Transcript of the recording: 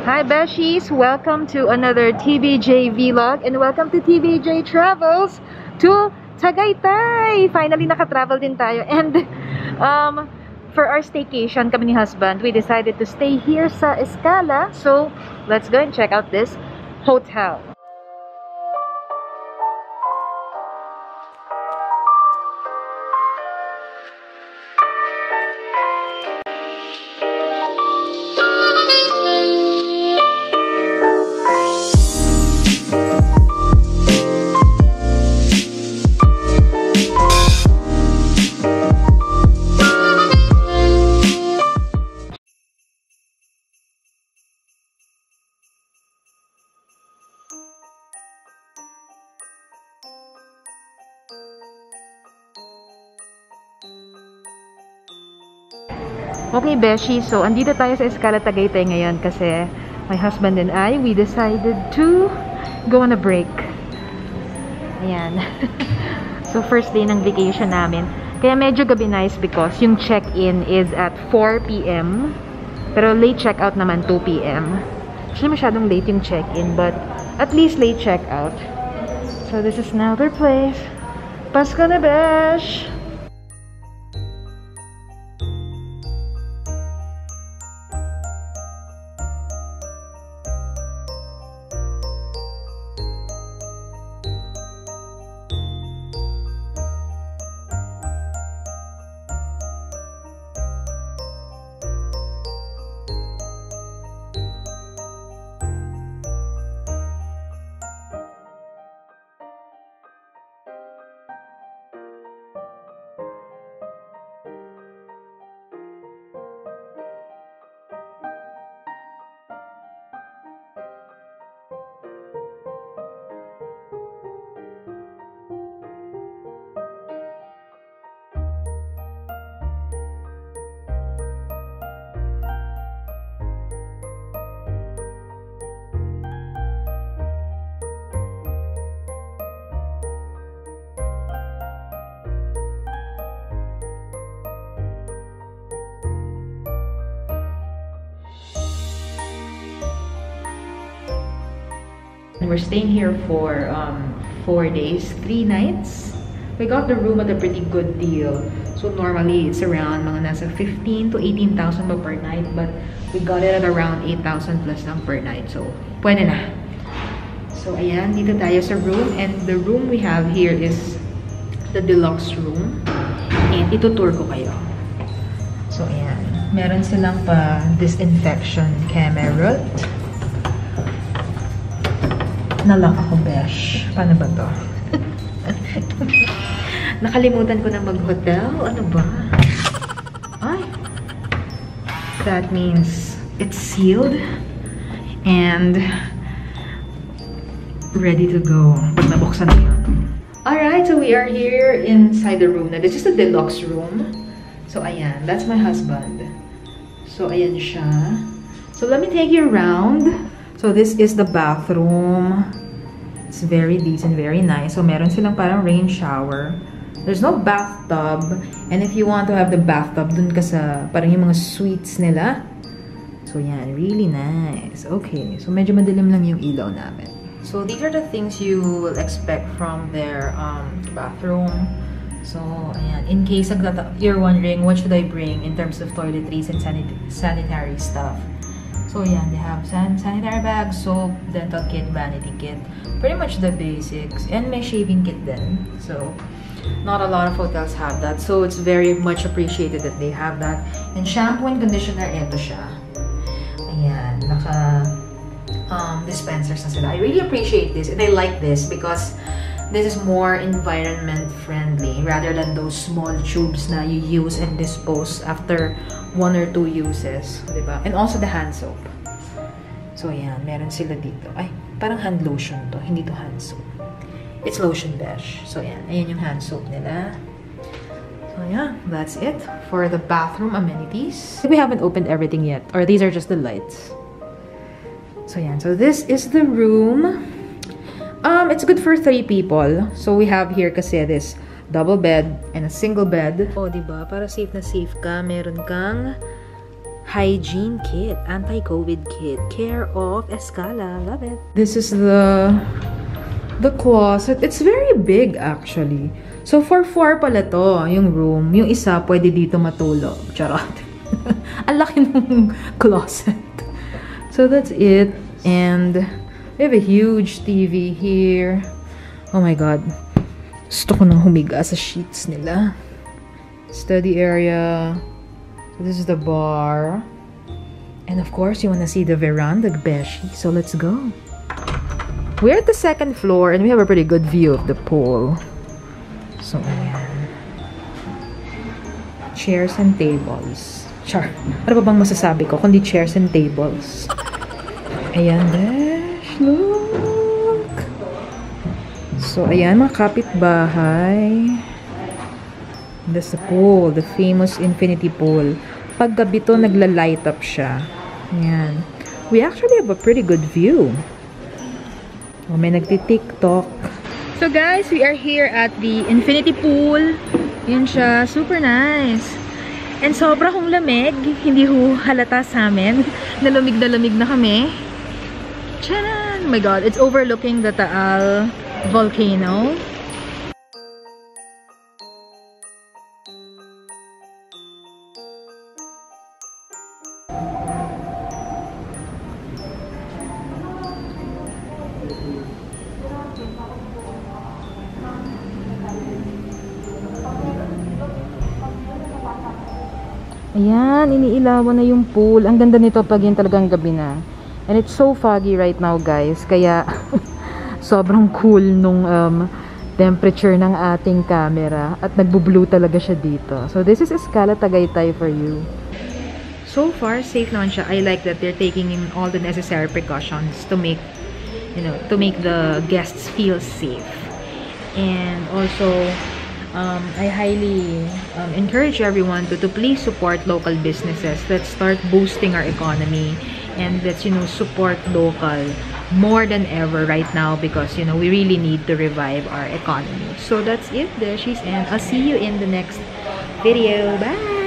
Hi Beshies! Welcome to another TBJ vlog and welcome to TBJ Travels to Tagaytay! Finally, naka-travel din tayo and for our staycation, kami ni husband, we decided to stay here sa Escala. So, let's go and check out this hotel. Okay, Beshi, so andito tayo sa Escala Tagaytay ngayon kasi my husband and I, we decided to go on a break. Ayan. So, first day ng vacation namin. Kaya medyo gabi nice because yung check-in is at 4 p.m. Pero late check-out naman 2 p.m. Actually, masyadong late yung check-in but at least late check-out. So, this is now their place. Pasko na, Besh! We're staying here for 4 days, 3 nights. We got the room at a pretty good deal. So normally it's around mga nasa 15 to 18,000 per night, but we got it at around 8,000 plus lang per night. So pwede na. So ayan, dito tayo sa room, and the room we have here is the deluxe room. And itutour ko kayo. So ayan, meron silang pa disinfection camera. Nalak ako, Besh. Paano ba to? Nakalimutan ko na mag-hotel. Ano ba? Ay! That means it's sealed and ready to go. Pag nabuksan na yun. Alright, so we are here inside the room. Now, this is the deluxe room. So, ayan. That's my husband. So, ayan siya. So, let me take you around. So, this is the bathroom. It's very decent, very nice. So, meron silang parang rain shower. There's no bathtub. And if you want to have the bathtub, dun ka sa parang yung mga suites nila. So, yan. Really nice. Okay. So, medyo madilim lang yung ilaw namin. So, these are the things you will expect from their bathroom. So, ayan. In case you're wondering, what should I bring in terms of toiletries and sanitary stuff? So, yan, they have sanitary bag, soap, dental kit, vanity kit. Pretty much the basics. And may shaving kit then. So, not a lot of hotels have that. So, it's very much appreciated that they have that. And shampoo and conditioner, ito siya. Ayan, dispensers na sila. I really appreciate this. And I like this because this is more environment friendly rather than those small tubes na you use and dispose after 1 or 2 uses, diba? And also the hand soap. So, ayan, meron sila dito. Ay, parang hand lotion to. Hindi to hand soap. It's lotion Besh. So, ayan. Ayan yung hand soap nila. So, yeah, that's it for the bathroom amenities. We haven't opened everything yet. Or these are just the lights. So, ayan. So, this is the room. It's good for 3 people. So, we have here kasi this double bed and a single bed. Oh, diba? Para safe na safe ka. Meron kang hygiene kit, anti-COVID kit, care of Escala. Love it. This is the closet. It's very big actually. So for 4 pala to, yung room. Yung isa pwede dito matulog. Charot. Ang laki ng closet. So that's it. And we have a huge TV here. Oh my god. Gusto ko nang humiga sa sheets nila. Study area. This is the bar. And of course, you want to see the veranda, Beshies. So let's go. We're at the 2nd floor and we have a pretty good view of the pool. So, ayan. Chairs and tables. Char. Ano ba bang masasabi ko kundi chairs and tables? Ayan, Besh. Look! So, ayan, mga kapitbahay. That's the pool. The famous infinity pool. Pag gabi to, nagla-light up siya. Ayan. We actually have a pretty good view. Oh, may nagti-TikTok. So guys, we are here at the infinity pool. Yan siya. Super nice. And sobra kong lamig. Hindi ho halata sa amin. Nalamig na kami. Tcharan! Oh my god. It's overlooking the Taal volcano. Ayan, iniilawan na yung pool. Ang ganda nito pag yung talagang gabi na. And it's so foggy right now, guys. Kaya, sobrang cool nung temperature ng ating camera. At nagbo-blue talaga siya dito. So, this is Escala Tagaytay for you. So far, safe naman siya. I like that they're taking in all the necessary precautions to make, you know, to make the guests feel safe. And also, I highly encourage everyone to please support local businesses. Let's start boosting our economy and let's, you know, support local more than ever right now because, you know, we really need to revive our economy. So that's it, Beshies, and I'll see you in the next video. Bye!